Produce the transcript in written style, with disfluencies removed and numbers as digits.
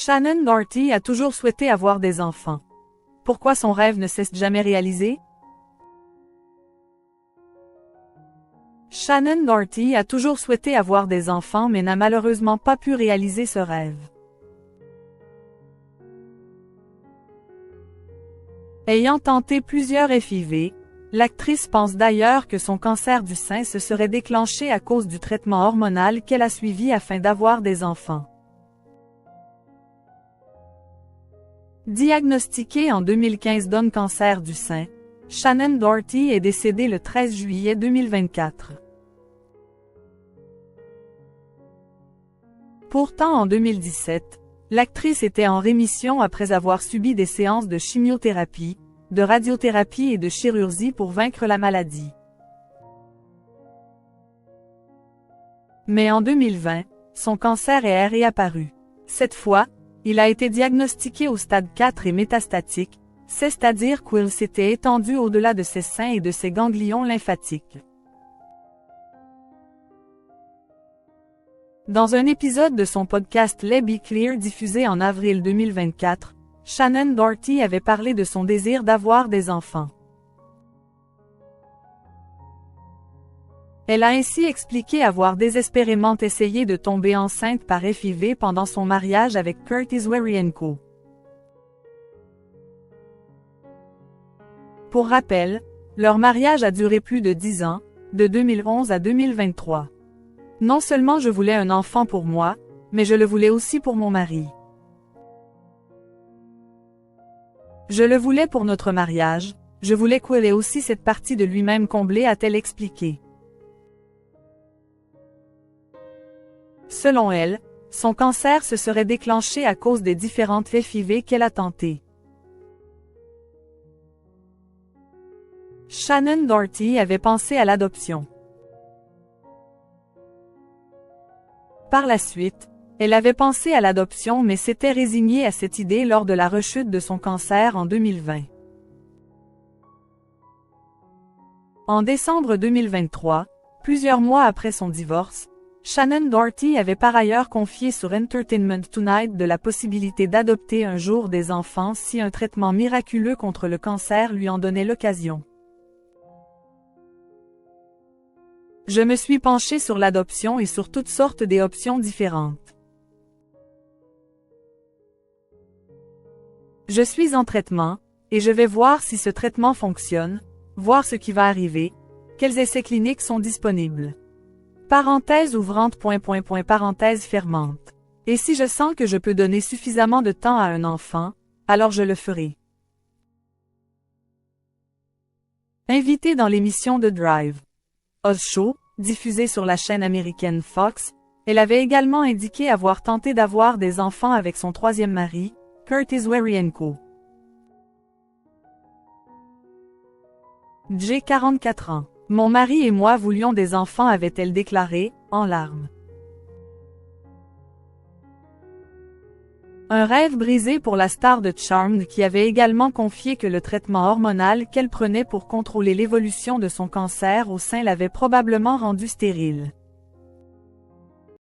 Shannen Doherty a toujours souhaité avoir des enfants. Pourquoi son rêve ne s'est jamais réalisé? Shannen Doherty a toujours souhaité avoir des enfants mais n'a malheureusement pas pu réaliser ce rêve. Ayant tenté plusieurs FIV, l'actrice pense d'ailleurs que son cancer du sein se serait déclenché à cause du traitement hormonal qu'elle a suivi afin d'avoir des enfants. Diagnostiquée en 2015 d'un cancer du sein, Shannen Doherty est décédée le 13 juillet 2024. Pourtant en 2017, l'actrice était en rémission après avoir subi des séances de chimiothérapie, de radiothérapie et de chirurgie pour vaincre la maladie. Mais en 2020, son cancer est réapparu. Cette fois, il a été diagnostiqué au stade 4 et métastatique, c'est-à-dire qu'il s'était étendu au-delà de ses seins et de ses ganglions lymphatiques. Dans un épisode de son podcast Let's Be Clear diffusé en avril 2024, Shannen Doherty avait parlé de son désir d'avoir des enfants. Elle a ainsi expliqué avoir désespérément essayé de tomber enceinte par FIV pendant son mariage avec Curtis Werienko. Pour rappel, leur mariage a duré plus de 10 ans, de 2011 à 2023. Non seulement je voulais un enfant pour moi, mais je le voulais aussi pour mon mari. Je le voulais pour notre mariage, je voulais qu'il ait aussi cette partie de lui-même comblée, a-t-elle expliqué. Selon elle, son cancer se serait déclenché à cause des différentes FIV qu'elle a tentées. Shannen Doherty avait pensé à l'adoption. Par la suite, elle avait pensé à l'adoption mais s'était résignée à cette idée lors de la rechute de son cancer en 2020. En décembre 2023, plusieurs mois après son divorce, Shannen Doherty avait par ailleurs confié sur Entertainment Tonight de la possibilité d'adopter un jour des enfants si un traitement miraculeux contre le cancer lui en donnait l'occasion. Je me suis penchée sur l'adoption et sur toutes sortes d'options différentes. Je suis en traitement, et je vais voir si ce traitement fonctionne, voir ce qui va arriver, quels essais cliniques sont disponibles. Parenthèse ouvrante, parenthèse fermante. Et si je sens que je peux donner suffisamment de temps à un enfant, alors je le ferai. Invitée dans l'émission The Drive Oz Show, diffusée sur la chaîne américaine Fox, elle avait également indiqué avoir tenté d'avoir des enfants avec son troisième mari, Curtis Werienko. J'ai 44 ans. Mon mari et moi voulions des enfants, avait-elle déclaré, en larmes. Un rêve brisé pour la star de Charmed qui avait également confié que le traitement hormonal qu'elle prenait pour contrôler l'évolution de son cancer au sein l'avait probablement rendue stérile.